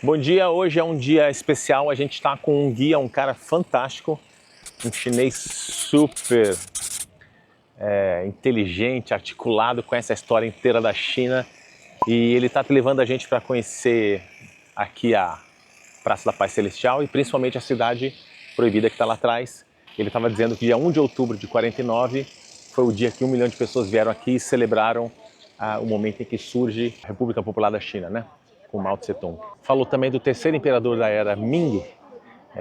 Bom dia, hoje é um dia especial, a gente está com um guia, um cara fantástico, um chinês super inteligente, articulado, conhece a história inteira da China e ele está levando a gente para conhecer aqui a Praça da Paz Celestial e principalmente a Cidade Proibida que está lá atrás. Ele estava dizendo que dia 1 de outubro de 49 foi o dia que 1 milhão de pessoas vieram aqui e celebraram o momento em que surge a República Popular da China, né? Com Mao Tse-tung. Falou também do terceiro imperador da era Ming,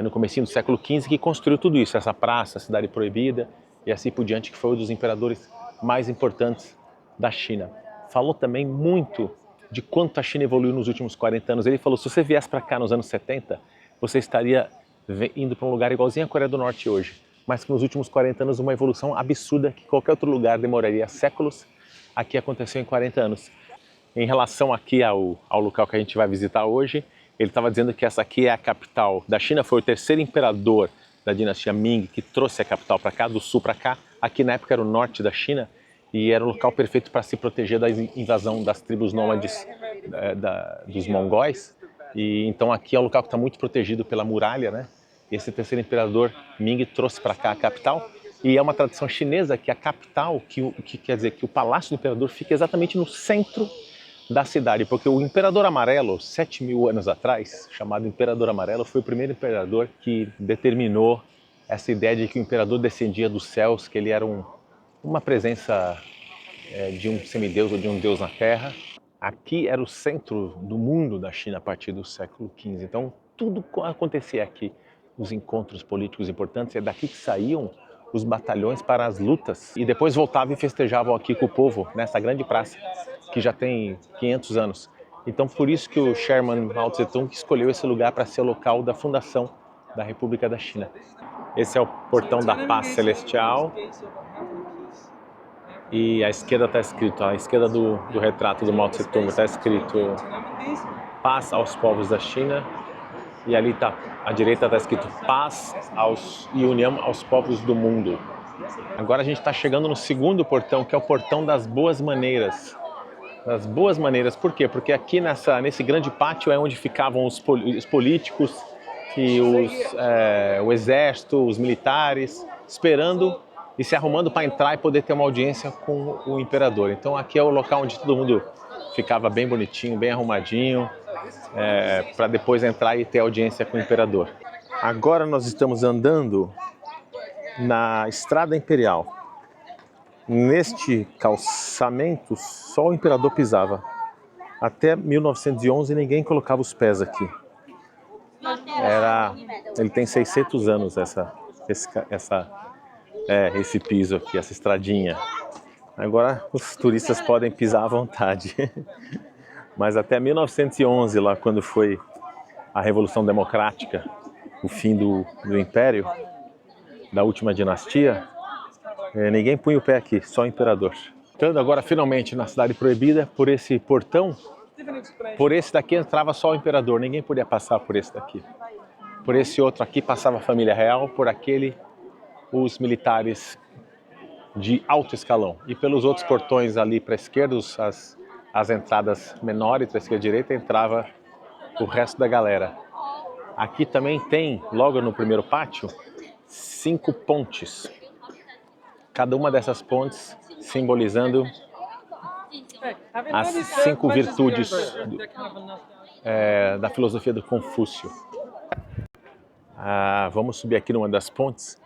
no comecinho do século XV, que construiu tudo isso, essa praça, a Cidade Proibida e assim por diante, que foi um dos imperadores mais importantes da China. Falou também muito de quanto a China evoluiu nos últimos 40 anos. Ele falou, se você viesse para cá nos anos 70, você estaria indo para um lugar igualzinho à Coreia do Norte hoje, mas que nos últimos 40 anos uma evolução absurda que qualquer outro lugar demoraria séculos, aqui aconteceu em 40 anos. Em relação aqui ao local que a gente vai visitar hoje, ele estava dizendo que essa aqui é a capital da China, foi o terceiro imperador da dinastia Ming que trouxe a capital para cá, do sul para cá. Aqui na época era o norte da China e era o local perfeito para se proteger da invasão das tribos nômades dos mongóis. E então aqui é um local que está muito protegido pela muralha, né? E esse terceiro imperador Ming trouxe para cá a capital. E é uma tradição chinesa que a capital, que quer dizer que o palácio do imperador fica exatamente no centro da cidade, porque o Imperador Amarelo, 7.000 anos atrás, chamado Imperador Amarelo, foi o primeiro imperador que determinou essa ideia de que o imperador descendia dos céus, que ele era uma presença de um semideus ou de um deus na Terra. Aqui era o centro do mundo da China a partir do século XV, então tudo acontecia aqui. Os encontros políticos importantes, é daqui que saíam os batalhões para as lutas e depois voltavam e festejavam aqui com o povo, nessa grande praça, que já tem 500 anos. Então, por isso que o Chairman Mao Tse-tung escolheu esse lugar para ser o local da fundação da República da China. Esse é o portão da Paz Celestial. E à esquerda está escrito, à esquerda do retrato do Mao Tse-tung, está escrito Paz aos povos da China. E ali tá, à direita está escrito paz e união aos povos do mundo. Agora a gente está chegando no segundo portão, que é o portão das boas maneiras. Das boas maneiras, por quê? Porque aqui nesse grande pátio é onde ficavam os políticos, e o exército, os militares, esperando e se arrumando para entrar e poder ter uma audiência com o imperador. Então aqui é o local onde todo mundo ficava bem bonitinho, bem arrumadinho, para depois entrar e ter audiência com o imperador. Agora nós estamos andando na Estrada Imperial. Neste calçamento só o imperador pisava. Até 1911 ninguém colocava os pés aqui. Ele tem 600 anos esse piso aqui, essa estradinha. Agora os turistas podem pisar à vontade. Mas até 1911, lá quando foi a Revolução Democrática, o fim do Império, da última dinastia, ninguém punha o pé aqui, só o imperador. Entrando agora finalmente na Cidade Proibida, por esse portão, por esse daqui entrava só o imperador, ninguém podia passar por esse daqui. Por esse outro aqui passava a família real, por aquele os militares de alto escalão. E pelos outros portões ali para a esquerda, as entradas menores, para a esquerda e direita, entrava o resto da galera. Aqui também tem, logo no primeiro pátio, 5 pontes. Cada uma dessas pontes simbolizando as 5 virtudes da filosofia do Confúcio. Vamos subir aqui numa das pontes.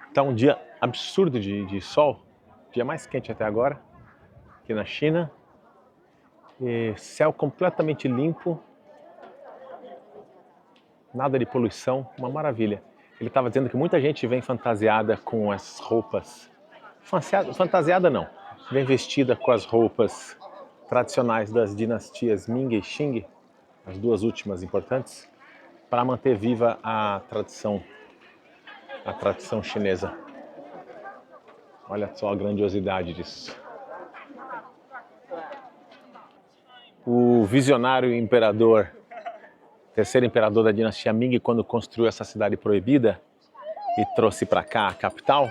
Está um dia absurdo de sol, dia mais quente até agora, aqui na China. E céu completamente limpo, nada de poluição, uma maravilha. Ele estava dizendo que muita gente vem fantasiada com as roupas, fantasiada não, vem vestida com as roupas tradicionais das dinastias Ming e Qing, as duas últimas importantes, para manter viva a tradição chinesa. Olha só a grandiosidade disso. O visionário imperador, terceiro imperador da dinastia Ming, quando construiu essa Cidade Proibida e trouxe para cá a capital,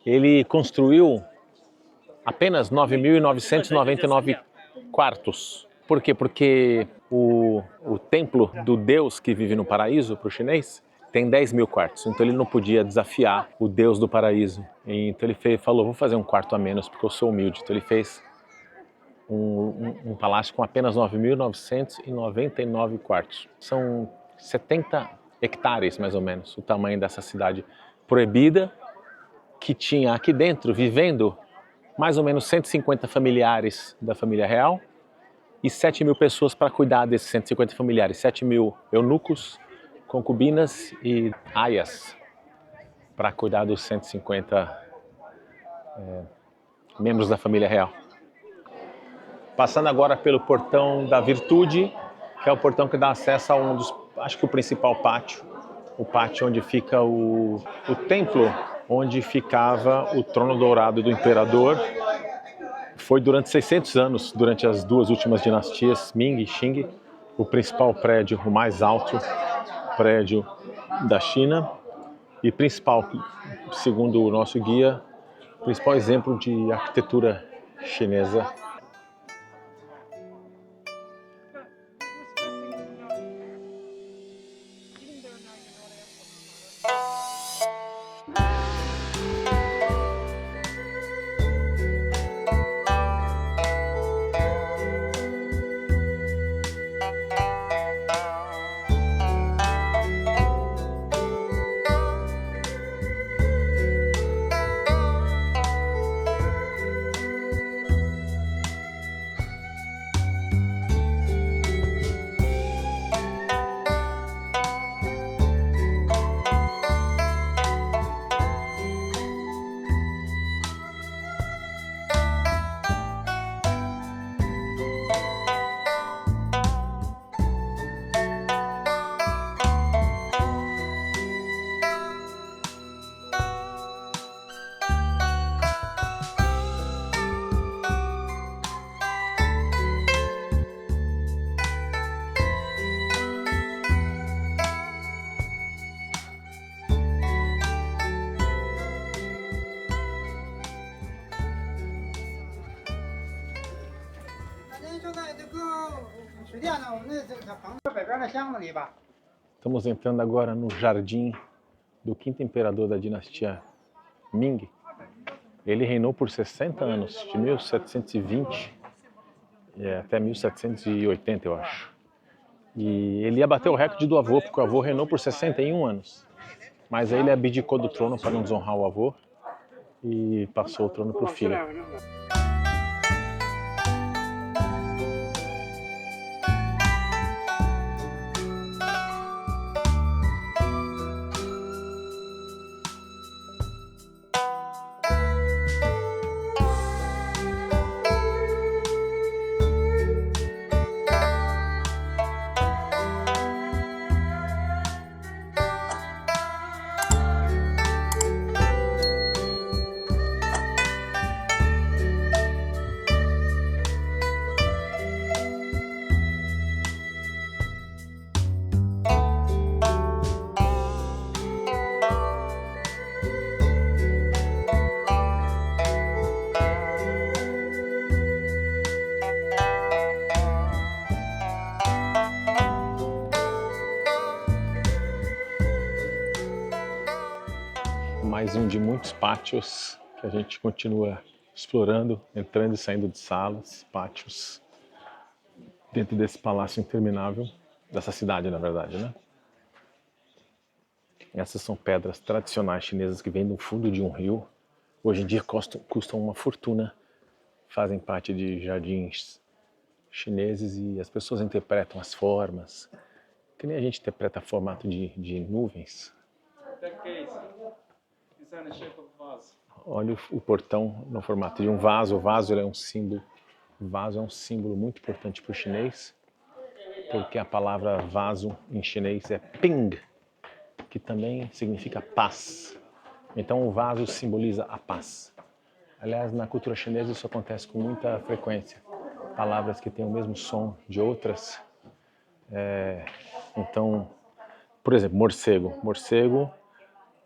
ele construiu apenas 9.999 quartos. Por quê? Porque O templo do Deus que vive no paraíso, para o chinês, tem 10 mil quartos. Então ele não podia desafiar o Deus do paraíso. Então ele falou, vou fazer um quarto a menos porque eu sou humilde. Então ele fez um palácio com apenas 9.999 quartos. São 70 hectares, mais ou menos, o tamanho dessa cidade proibida, que tinha aqui dentro, vivendo, mais ou menos 150 familiares da família real e 7 mil pessoas para cuidar desses 150 familiares. 7 mil eunucos, concubinas e aias para cuidar dos 150 membros da família real. Passando agora pelo portão da Virtude, que é o portão que dá acesso a um dos, acho que o principal pátio, o pátio onde fica o templo, onde ficava o trono dourado do imperador. Foi durante 600 anos, durante as duas últimas dinastias, Ming e Qing, o principal prédio, o mais alto prédio da China e principal, segundo o nosso guia, principal exemplo de arquitetura chinesa. Estamos entrando agora no jardim do quinto imperador da dinastia Ming. Ele reinou por 60 anos, de 1720 até 1780, eu acho. E ele ia bater o recorde do avô, porque o avô reinou por 61 anos. Mas aí ele abdicou do trono para não desonrar o avô e passou o trono para o filho. Mais um de muitos pátios que a gente continua explorando, entrando e saindo de salas, pátios, dentro desse palácio interminável, dessa cidade, na verdade, né? Essas são pedras tradicionais chinesas que vêm do fundo de um rio. Hoje em dia custam uma fortuna, fazem parte de jardins chineses e as pessoas interpretam as formas, que nem a gente interpreta formato de nuvens. Olha o portão no formato de um vaso. O vaso é um símbolo. O vaso é um símbolo muito importante para o chinês, porque a palavra vaso em chinês é ping, que também significa paz. Então o vaso simboliza a paz. Aliás, na cultura chinesa isso acontece com muita frequência. Palavras que têm o mesmo som de outras. Então, por exemplo, morcego. Morcego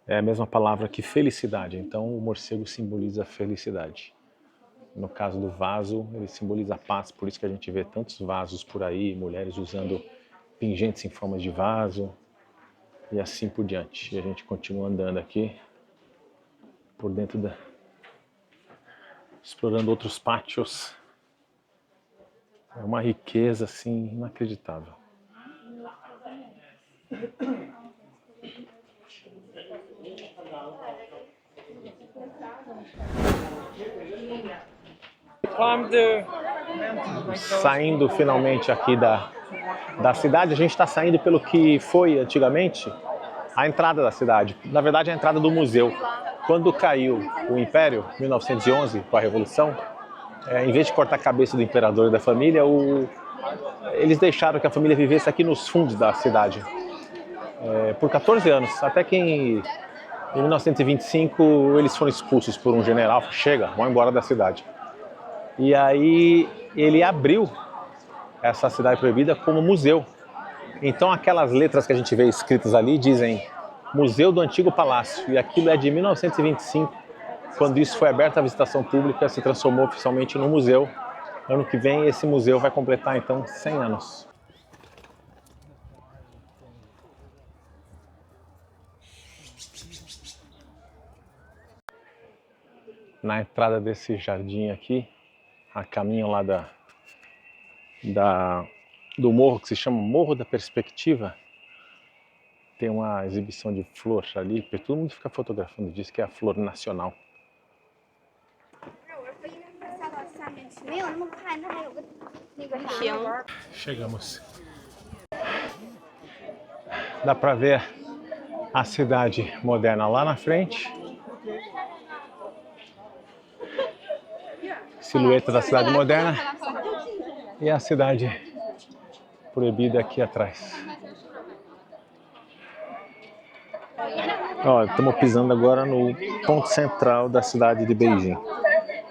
é a mesma palavra que felicidade, então o morcego simboliza felicidade. No caso do vaso, ele simboliza a paz, por isso que a gente vê tantos vasos por aí, mulheres usando pingentes em formas de vaso e assim por diante. E a gente continua andando aqui por dentro explorando outros pátios. É uma riqueza assim inacreditável. Saindo finalmente aqui da cidade, a gente está saindo pelo que foi antigamente a entrada da cidade. Na verdade, a entrada do museu. Quando caiu o Império, em 1911, com a Revolução, em vez de cortar a cabeça do imperador e da família, eles deixaram que a família vivesse aqui nos fundos da cidade por 14 anos, até que em 1925 eles foram expulsos por um general. Chega, vão embora da cidade. E aí ele abriu essa cidade proibida como museu. Então aquelas letras que a gente vê escritas ali dizem Museu do Antigo Palácio, e aquilo é de 1925, quando isso foi aberto à visitação pública, se transformou oficialmente no museu. Ano que vem esse museu vai completar então 100 anos. Na entrada desse jardim aqui, a caminho lá do morro, que se chama Morro da Perspectiva, tem uma exibição de flor ali, porque todo mundo fica fotografando, diz que é a flor nacional. Chegamos. Dá para ver a cidade moderna lá na frente. Silhueta da cidade moderna e a cidade proibida aqui atrás. Ó, estamos pisando agora no ponto central da cidade de Beijing.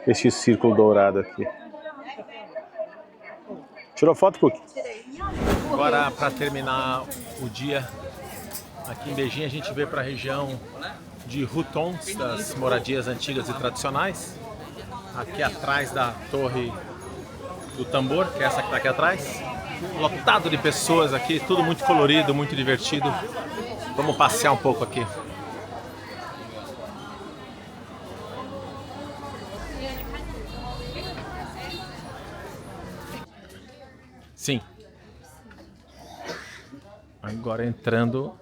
Este círculo dourado aqui. Tirou foto, Cook? Agora, para terminar o dia aqui em Beijing, a gente veio para a região de Hutong, das moradias antigas e tradicionais. Aqui atrás da Torre do Tambor, que é essa que está aqui atrás. Lotado de pessoas aqui, tudo muito colorido, muito divertido. Vamos passear um pouco aqui. Sim. Agora entrando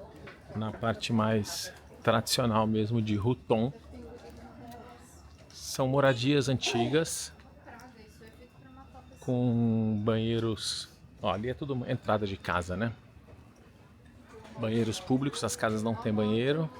na parte mais tradicional mesmo de Hutong. São moradias antigas com banheiros. Ó, ali é tudo entrada de casa, né? Banheiros públicos, as casas não têm banheiro.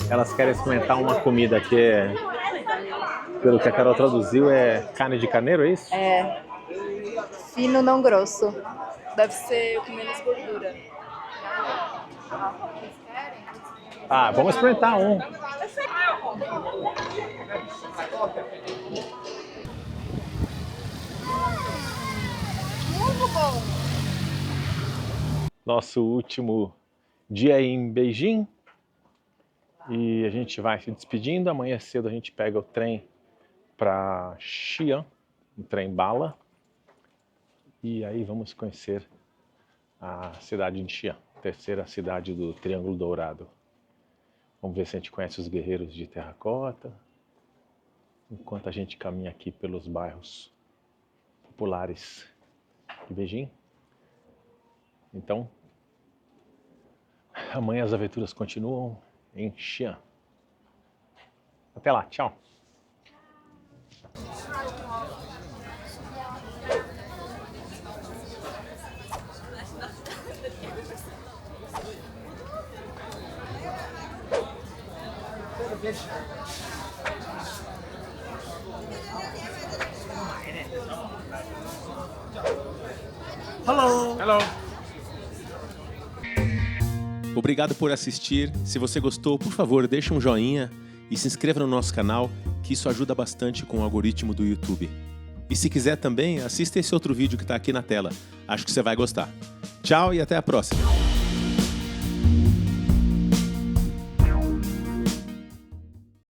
Elas querem experimentar uma comida que é, pelo que a Carol traduziu, é carne de carneiro, é isso? É fino, não grosso. Deve ser com menos gordura. Ah, vamos experimentar um. Muito bom. Nosso último dia em Beijing. E a gente vai se despedindo. Amanhã cedo a gente pega o trem para Xi'an, um trem bala. E aí vamos conhecer a cidade de Xi'an, terceira cidade do Triângulo Dourado. Vamos ver se a gente conhece os guerreiros de terracota, enquanto a gente caminha aqui pelos bairros populares de Beijing. Então, amanhã as aventuras continuam em Xi'an. Até lá, tchau! Hello. Hello! Obrigado por assistir. Se você gostou, por favor, deixe um joinha e se inscreva no nosso canal, que isso ajuda bastante com o algoritmo do YouTube. E se quiser também, assista esse outro vídeo que está aqui na tela. Acho que você vai gostar. Tchau e até a próxima!